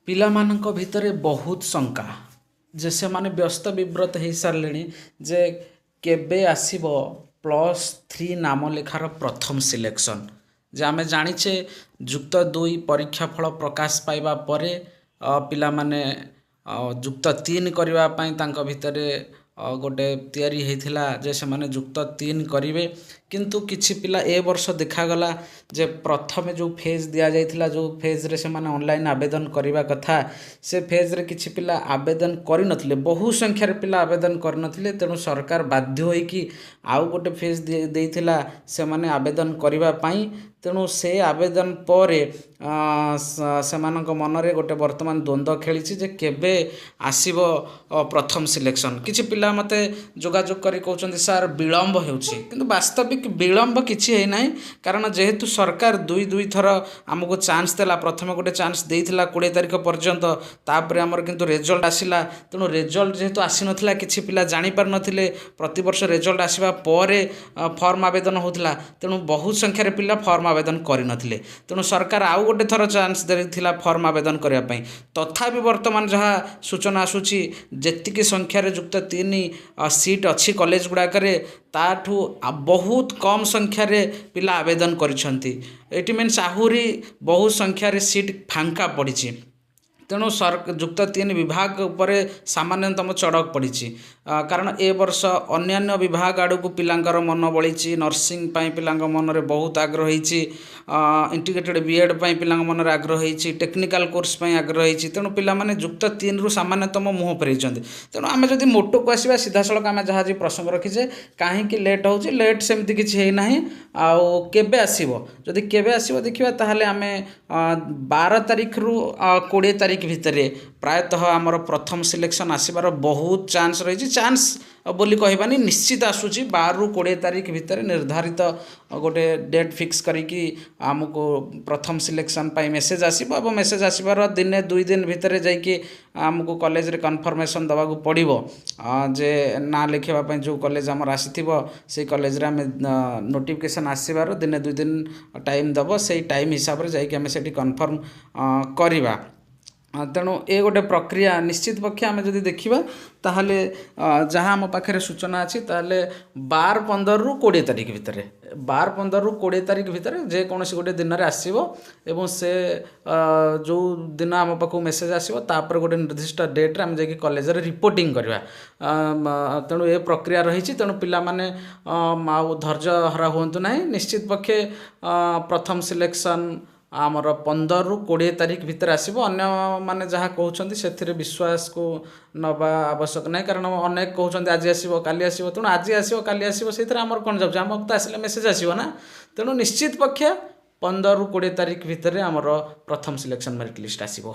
ପିଲାମାନଙ୍କ ଭିତରେ ବହୁତ ଶଙ୍କା ଯେ ସେମାନେ ବ୍ୟସ୍ତ ବିବ୍ରତ ହେଇସାରିଲେଣି ଯେ କେବେ ଆସିବ +3 ନାମ ଲେଖାର ପ୍ରଥମ ସିଲେକ୍ସନ୍। ଯେ ଆମେ ଜାଣିଛେ ଯୁକ୍ତ 2 ପରୀକ୍ଷା ଫଳ ପ୍ରକାଶ ପାଇବା ପରେ ପିଲାମାନେ ଯୁକ୍ତ 3 କରିବା ପାଇଁ ତାଙ୍କ ଭିତରେ ଗୋଟେ ତିଆରି ହେଇଥିଲା ଯେ ସେମାନେ ଯୁକ୍ତ 3 କରିବେ। କିନ୍ତୁ କିଛି ପିଲା ଏ ବର୍ଷ ଦେଖାଗଲା ଯେ ପ୍ରଥମେ ଯେଉଁ ଫେଜ୍ ଦିଆଯାଇଥିଲା, ଯେଉଁ ଫେଜ୍ରେ ସେମାନେ ଅନଲାଇନ୍ ଆବେଦନ କରିବା କଥା, ସେ ଫେଜ୍ରେ କିଛି ପିଲା ଆବେଦନ କରିନଥିଲେ, ବହୁ ସଂଖ୍ୟାରେ ପିଲା ଆବେଦନ କରିନଥିଲେ। ତେଣୁ ସରକାର ବାଧ୍ୟ ହୋଇକି ଆଉ ଗୋଟେ ଫେଜ୍ ଦେଇଥିଲା ସେମାନେ ଆବେଦନ କରିବା ପାଇଁ। ତେଣୁ ସେ ଆବେଦନ ପରେ ସେମାନଙ୍କ ମନରେ ଗୋଟେ ବର୍ତ୍ତମାନ ଦ୍ୱନ୍ଦ୍ୱ ଖେଳିଛି ଯେ କେବେ ଆସିବ ପ୍ରଥମ ସିଲେକ୍ସନ୍। କିଛି ପିଲା ମୋତେ ଯୋଗାଯୋଗ କରି କହୁଛନ୍ତି ସାର୍ ବିଳମ୍ବ ହେଉଛି, କିନ୍ତୁ ବାସ୍ତବିକ ବିଳମ୍ବ କିଛି ହେଇନାହିଁ। କାରଣ ଯେହେତୁ ସରକାର ଦୁଇ ଥର ଆମକୁ ଚାନ୍ସ ଦେଲା, ପ୍ରଥମେ ଗୋଟେ ଚାନ୍ସ ଦେଇଥିଲା 20 ତାରିଖ ପର୍ଯ୍ୟନ୍ତ, ତାପରେ ଆମର କିନ୍ତୁ ରେଜଲ୍ଟ ଆସିଲା। ତେଣୁ ରେଜଲ୍ଟ ଯେହେତୁ ଆସିନଥିଲା କିଛି ପିଲା ଜାଣିପାରିନଥିଲେ, ପ୍ରତିବର୍ଷ ରେଜଲ୍ଟ ଆସିବା ପରେ ଫର୍ମ ଆବେଦନ ହେଉଥିଲା। ତେଣୁ ବହୁତ ସଂଖ୍ୟାରେ ପିଲା ଫର୍ମ ଆବେଦନ କରିନଥିଲେ। ତେଣୁ ସରକାର ଆଉ ଗୋଟେ ଥର ଚାନ୍ସ ଦେଇଥିଲା ଫର୍ମ ଆବେଦନ କରିବା ପାଇଁ। ତଥାପି ବର୍ତ୍ତମାନ ଯାହା ସୂଚନା ଆସୁଛି, ଯେତିକି ସଂଖ୍ୟାରେ ଯୁକ୍ତ 3 ସିଟ୍ ଅଛି କଲେଜ ଗୁଡ଼ାକରେ, ତାଠୁ ବହୁତ କମ୍ ସଂଖ୍ୟାରେ ପିଲା ଆବେଦନ କରିଛନ୍ତି। ଏଇଠି ମିନ୍ସ ଆହୁରି ବହୁ ସଂଖ୍ୟାରେ ସିଟ୍ ଫାଙ୍କା ପଡ଼ିଛି। ତେଣୁ ଯୁକ୍ତ 3 ବିଭାଗ ଉପରେ ସାମାନ୍ୟତମ ଚଡ଼କ ପଡ଼ିଛି। କାରଣ ଏ ବର୍ଷ ଅନ୍ୟାନ୍ୟ ବିଭାଗ ଆଡ଼କୁ ପିଲାଙ୍କର ମନ ବଳିଛି। ନର୍ସିଂ ପାଇଁ ପିଲାଙ୍କ ମନରେ ବହୁତ ଆଗ୍ରହ ହେଇଛି, ଇଣ୍ଟିଗ୍ରେଟେଡ୍ ବିଏଡ଼୍ ପାଇଁ ପିଲାଙ୍କ ମନରେ ଆଗ୍ରହ ହେଇଛି, ଟେକ୍ନିକାଲ କୋର୍ସ ପାଇଁ ଆଗ୍ରହ ହେଇଛି। ତେଣୁ ପିଲାମାନେ ଯୁକ୍ତ 3ରୁ ସାମାନ୍ୟତମ ମୁହଁ ଫେରାଇଛନ୍ତି। ତେଣୁ ଆମେ ଯଦି ମୋଟକୁ ଆସିବା, ସିଧାସଳଖ ଆମେ ଯାହା ଆଜି ପ୍ରସଙ୍ଗ ରଖିଛେ, କାହିଁକି ଲେଟ୍ ହେଉଛି, ଲେଟ୍ ସେମିତି କିଛି ହେଇନାହିଁ। ଆଉ କେବେ ଆସିବ, ଯଦି କେବେ ଆସିବ ଦେଖିବା, ତାହେଲେ ଆମେ 12 ତାରିଖରୁ 20 ତାରିଖ ଭିତରେ ପ୍ରାୟତଃ ଆମର ପ୍ରଥମ ସିଲେକ୍ସନ୍ ଆସିବାର ବହୁତ ଚାନ୍ସ ରହିଛି। ଚାନ୍ସ ବୋଲି କହିବାନି, ନିଶ୍ଚିତ ଆସୁଛି। 12ରୁ 20 ତାରିଖ ଭିତରେ ନିର୍ଦ୍ଧାରିତ ଗୋଟେ ଡେଟ୍ ଫିକ୍ସ କରିକି ଆମକୁ ପ୍ରଥମ ସିଲେକ୍ସନ୍ ପାଇଁ ମେସେଜ୍ ଆସିବ। ଏବଂ ମେସେଜ୍ ଆସିବାର ଦିନେ 2 ଦିନ ଭିତରେ ଯାଇକି ଆମକୁ କଲେଜରେ କନଫର୍ମେସନ୍ ଦେବାକୁ ପଡ଼ିବ ଯେ ନାଁ ଲେଖିବା ପାଇଁ ଯେଉଁ କଲେଜ ଆମର ଆସିଥିବ, ସେଇ କଲେଜରେ ଆମେ ନୋଟିଫିକେସନ୍ ଆସିବାର ଦିନେ 2 ଦିନ ଟାଇମ୍ ଦେବ। ସେଇ ଟାଇମ୍ ହିସାବରେ ଯାଇକି ଆମେ ସେଠି କନଫର୍ମ କରିବା। ତେଣୁ ଏ ଗୋଟେ ପ୍ରକ୍ରିୟା। ନିଶ୍ଚିତ ପକ୍ଷେ ଆମେ ଯଦି ଦେଖିବା, ତାହେଲେ ଯାହା ଆମ ପାଖରେ ସୂଚନା ଅଛି, ତାହେଲେ 12-15ରୁ 20 ତାରିଖ ଭିତରେ, 12-15ରୁ 20 ତାରିଖ ଭିତରେ ଯେକୌଣସି ଗୋଟେ ଦିନରେ ଆସିବ। ଏବଂ ସେ ଯେଉଁ ଦିନ ଆମ ପାଖକୁ ମେସେଜ୍ ଆସିବ, ତାପରେ ଗୋଟେ ନିର୍ଦ୍ଦିଷ୍ଟ ଡେଟ୍ରେ ଆମେ ଯାଇକି କଲେଜରେ ରିପୋର୍ଟିଂ କରିବା। ତେଣୁ ଏ ପ୍ରକ୍ରିୟା ରହିଛି। ତେଣୁ ପିଲାମାନେ ଆଉ ଧୈର୍ଯ୍ୟ ହରା ହୁଅନ୍ତୁ ନାହିଁ। ନିଶ୍ଚିତ ପକ୍ଷେ ପ୍ରଥମ ସିଲେକ୍ସନ୍ ଆମର 15ରୁ 20 ତାରିଖ ଭିତରେ ଆସିବ। ଅନ୍ୟମାନେ ଯାହା କହୁଛନ୍ତି ସେଥିରେ ବିଶ୍ୱାସକୁ ନେବା ଆବଶ୍ୟକ ନାହିଁ। କାରଣ ଅନେକ କହୁଛନ୍ତି ଆଜି ଆସିବ, କାଲି ଆସିବ। ତେଣୁ ଆଜି ଆସିବ, କାଲି ଆସିବ, ସେଇଥିରେ ଆମର କ'ଣ ଯାଉଛି, ଆମକୁ ତ ଆସିଲେ ମେସେଜ୍ ଆସିବ ନା। ତେଣୁ ନିଶ୍ଚିତ ପକ୍ଷେ 15ରୁ 20 ତାରିଖ ଭିତରେ ଆମର ପ୍ରଥମ ସିଲେକ୍ସନ୍ ମେରିଟ୍ ଲିଷ୍ଟ ଆସିବ।